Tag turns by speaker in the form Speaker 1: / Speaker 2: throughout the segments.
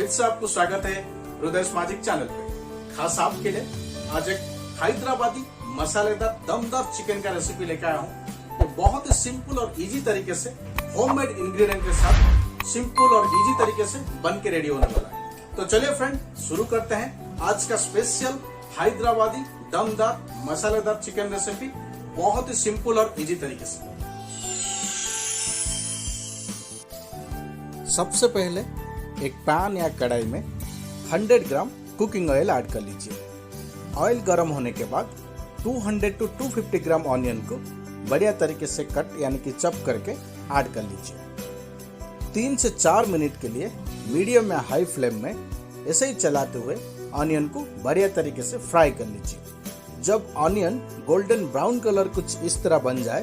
Speaker 1: फिर से आपको स्वागत है हृदय मैजिक चैनल पे। खास आपके लिए आज एक हैदराबादी मसालेदार दमदार चिकन का रेसिपी लेकर आया हूँ। ये बहुत ही सिंपल और इजी तरीके से होममेड इंग्रेडिएंट के साथ सिंपल और इजी तरीके से बन के रेडी होने वाला है। तो चलिए फ्रेंड, शुरू करते हैं आज का स्पेशल हैदराबादी दमदार मसालेदार चिकन रेसिपी बहुत ही सिंपल और इजी तरीके से। सबसे पहले एक पैन या कढ़ाई में 100 ग्राम कुकिंग ऑयल ऐड कर लीजिए। ऑयल गर्म होने के बाद 200 to 250 ग्राम ऑनियन को बढ़िया तरीके से कट यानी कि चॉप करके ऐड कर लीजिए। 3 से 4 मिनट के लिए मीडियम या हाई फ्लेम में ऐसे ही चलाते हुए ऑनियन को बढ़िया तरीके से फ्राई कर लीजिए। जब ऑनियन गोल्डन ब्राउन कलर कुछ इस तरह बन जाए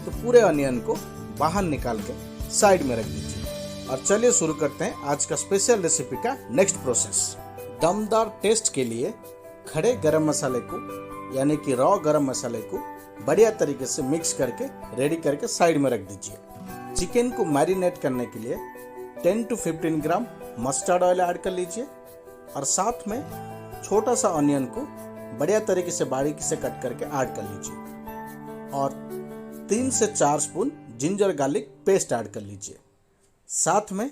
Speaker 1: तो पूरे ऑनियन को बाहर निकाल के साइड में रख दीजिए। और चलिए शुरू करते हैं आज का स्पेशल रेसिपी का नेक्स्ट प्रोसेस। दमदार टेस्ट के लिए खड़े गरम मसाले को यानी कि रॉ गरम मसाले को बढ़िया तरीके से मिक्स करके रेडी करके साइड में रख दीजिए। चिकन को मैरिनेट करने के लिए 10 to 15 gram mustard oil add कर लीजिए और साथ में छोटा सा ऑनियन को बढ़िया तरीके से बारीक से कट करके ऐड कर लीजिए और 3 से 4 spoon ginger garlic paste add कर लीजिए। साथ में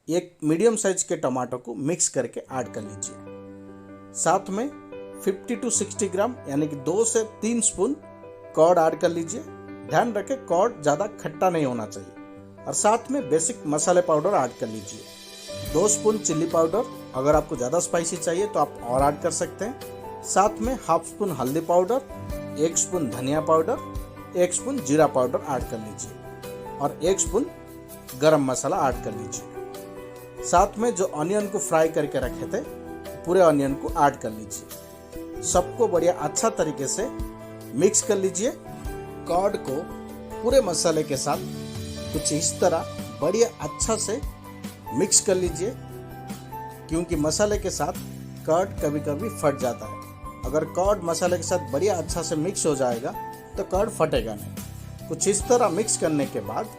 Speaker 1: एक मीडियम साइज के टमाटो को मिक्स करके ऐड कर लीजिए। साथ में 50 to 60 ग्राम यानी कि 2 से 3 स्पून कर्ड ऐड कर लीजिए। ध्यान रखें कर्ड ज़्यादा खट्टा नहीं होना चाहिए। और साथ में बेसिक मसाले पाउडर ऐड कर लीजिए। 2 स्पून चिल्ली पाउडर, अगर आपको ज़्यादा स्पाइसी चाहिए तो आप और ऐड कर सकते हैं। साथ में हाफ स्पून हल्दी पाउडर, 1 स्पून धनिया पाउडर, 1 स्पून जीरा पाउडर ऐड कर लीजिए और 1 स्पून गरम मसाला ऐड कर लीजिए। साथ में जो ऑनियन को फ्राई करके रखे थे पूरे ऑनियन को ऐड कर लीजिए। सबको बढ़िया अच्छा तरीके से मिक्स कर लीजिए। कर्ड को पूरे मसाले के साथ कुछ इस तरह बढ़िया अच्छा से मिक्स कर लीजिए, क्योंकि मसाले के साथ कर्ड कभी कभी फट जाता है। अगर कर्ड मसाले के साथ बढ़िया अच्छा से मिक्स हो जाएगा तो कर्ड फटेगा नहीं। कुछ इस तरह मिक्स करने के बाद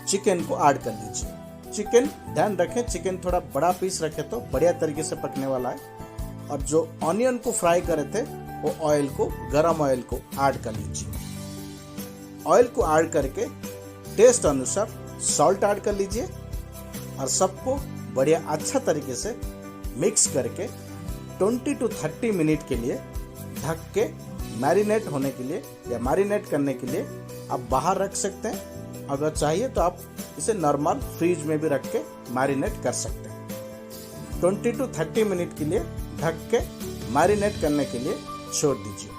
Speaker 1: चिकन को ऐड कर लीजिए। चिकन ध्यान रखें, चिकन थोड़ा बड़ा पीस रखें तो बढ़िया तरीके से पकने वाला है। और जो ऑनियन को फ्राई करे थे वो ऑयल को गरम ऑयल को ऐड कर लीजिए। ऑयल को ऐड करके टेस्ट अनुसार सॉल्ट ऐड कर लीजिए और सबको बढ़िया अच्छा तरीके से मिक्स करके 20 to 30 मिनट के लिए ढक के मैरिनेट होने के लिए या मैरिनेट करने के लिए आप बाहर रख सकते हैं। अगर चाहिए तो आप इसे नॉर्मल फ्रीज में भी रख के मैरिनेट कर सकते हैं। 20 to 30 मिनट के लिए ढक के मैरिनेट करने के लिए छोड़ दीजिए।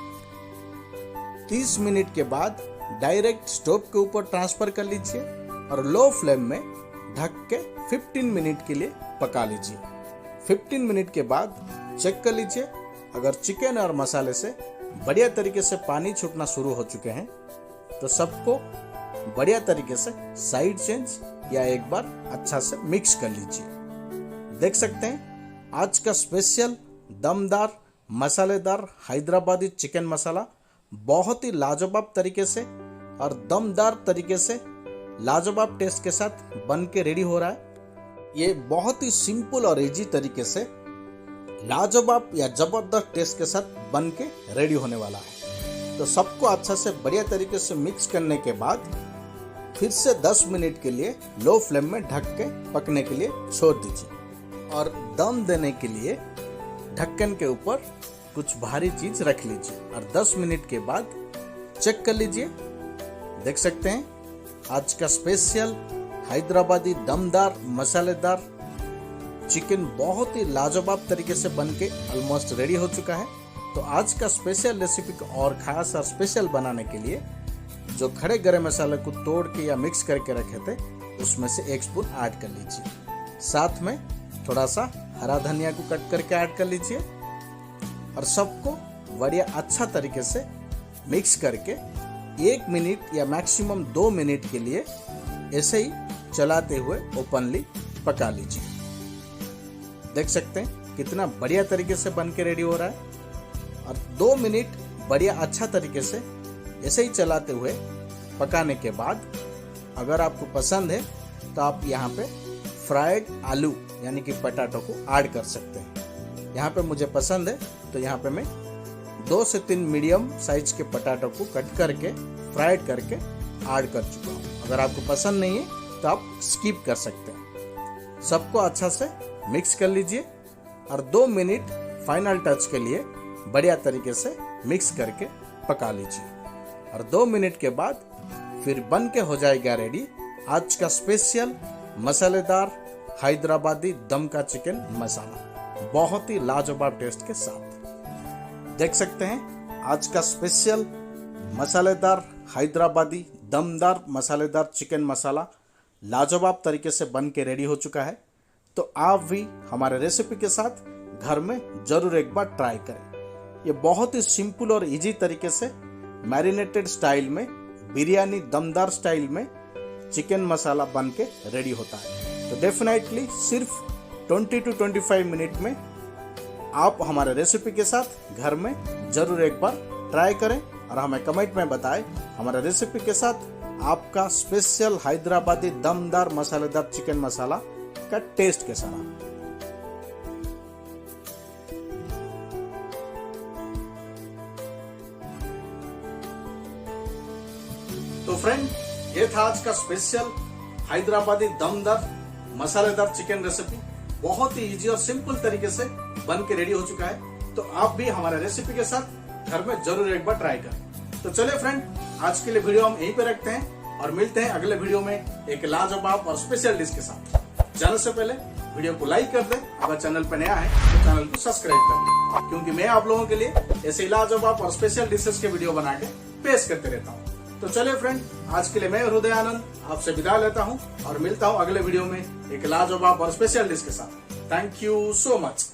Speaker 1: 30 मिनट के बाद डायरेक्ट स्टोव के ऊपर ट्रांसफर कर लीजिए और लो फ्लेम में ढक के 15 मिनट के लिए पका लीजिए। 15 मिनट के बाद चेक कर लीजिए। अगर चिकन और मसाले से बढ़िया तरीके से पानी छूटना शुरू हो चुके हैं तो सबको बढ़िया तरीके से साइड चेंज या एक बार अच्छा से मिक्स कर लीजिए। देख सकते हैं आज का स्पेशल दमदार मसालेदार हैदराबादी चिकन मसाला बहुत ही लाजवाब तरीके से और दमदार तरीके से लाजवाब टेस्ट के साथ बन के रेडी हो रहा है। ये बहुत ही सिंपल और इजी तरीके से लाजवाब या जबरदस्त टेस्ट के साथ बन के रेडी होने वाला है। तो सबको अच्छा से बढ़िया तरीके से मिक्स करने के बाद फिर से 10 मिनट के लिए लो फ्लेम में ढक के पकने के लिए छोड़ दीजिए और दम देने के लिए ढक्कन के ऊपर कुछ भारी चीज रख लीजिए और 10 मिनट के बाद चेक कर लीजिए। देख सकते हैं आज का स्पेशल हैदराबादी दमदार मसालेदार चिकन बहुत ही लाजवाब तरीके से बन के ऑलमोस्ट रेडी हो चुका है। तो आज का स्पेशल रेसिपी को और खास और स्पेशल बनाने के लिए जो खड़े गरम मसाले को तोड़ के या मिक्स करके रखे थे उसमें से 1 स्पून ऐड कर लीजिए। साथ में थोड़ा सा हरा धनिया को कट करके ऐड कर लीजिए और सबको बढ़िया अच्छा तरीके से मिक्स करके 1 मिनट या मैक्सिमम 2 मिनट के लिए ऐसे ही चलाते हुए ओपनली पका लीजिए। देख सकते हैं कितना बढ़िया तरीके से बन के रेडी हो रहा है। और 2 मिनट बढ़िया अच्छा तरीके से ऐसे ही चलाते हुए पकाने के बाद अगर आपको पसंद है तो आप यहाँ पे फ्राइड आलू यानी कि पटाटो को ऐड कर सकते हैं। यहाँ पे मुझे पसंद है तो यहाँ पे मैं 2 से 3 मीडियम साइज के पटाटो को कट करके फ्राइड करके ऐड कर चुका हूँ। अगर आपको पसंद नहीं है तो आप स्किप कर सकते हैं। सबको अच्छा से मिक्स कर लीजिए और 2 मिनट फाइनल टच के लिए बढ़िया तरीके से मिक्स करके पका लीजिए। और 2 मिनट के बाद फिर बन के हो जाएगा रेडी आज का स्पेशल मसालेदार हैदराबादी दम का चिकन मसाला, बहुत ही लाजवाब टेस्ट के साथ। देख सकते हैं आज का स्पेशल मसालेदार हैदराबादी दमदार मसालेदार चिकन मसाला लाजवाब तरीके से बन के रेडी हो चुका है। तो आप भी हमारे रेसिपी के साथ घर में जरूर एक बार ट्राई करें। ये बहुत ही सिंपल और इजी तरीके से मैरिनेटेड स्टाइल में, बिरयानी दमदार स्टाइल में चिकन मसाला बन के रेडी होता है। तो डेफिनेटली सिर्फ 20 to 25 मिनट में आप हमारे रेसिपी के साथ घर में जरूर एक बार ट्राई करें और हमें कमेंट में बताएं हमारे रेसिपी के साथ आपका स्पेशल हैदराबादी दमदार मसालेदार चिकन मसाला का टेस्ट कैसा रहा। तो फ्रेंड, ये था आज का स्पेशल हैदराबादी दमदार मसालेदार चिकन रेसिपी। बहुत ही इजी और सिंपल तरीके से बन के रेडी हो चुका है। तो आप भी हमारे रेसिपी के साथ घर में जरूर एक बार ट्राई करें। तो चलिए फ्रेंड, आज के लिए वीडियो हम यहीं पे रखते हैं और मिलते हैं अगले वीडियो में एक लाजवाब और स्पेशल डिश के साथ। जाने से पहले वीडियो को लाइक कर दें, अगर चैनल पे नया है तो चैनल को सब्सक्राइब कर दें, क्योंकि मैं आप लोगों के लिए ऐसे लाजवाब और स्पेशल डिशेस के वीडियो बना के पेश करते रहता हूँ। तो चलिए फ्रेंड, आज के लिए मैं हृदय आनंद आपसे विदा लेता हूँ और मिलता हूँ अगले वीडियो में एक लाजवाब और स्पेशल डिश के साथ। Thank you so much.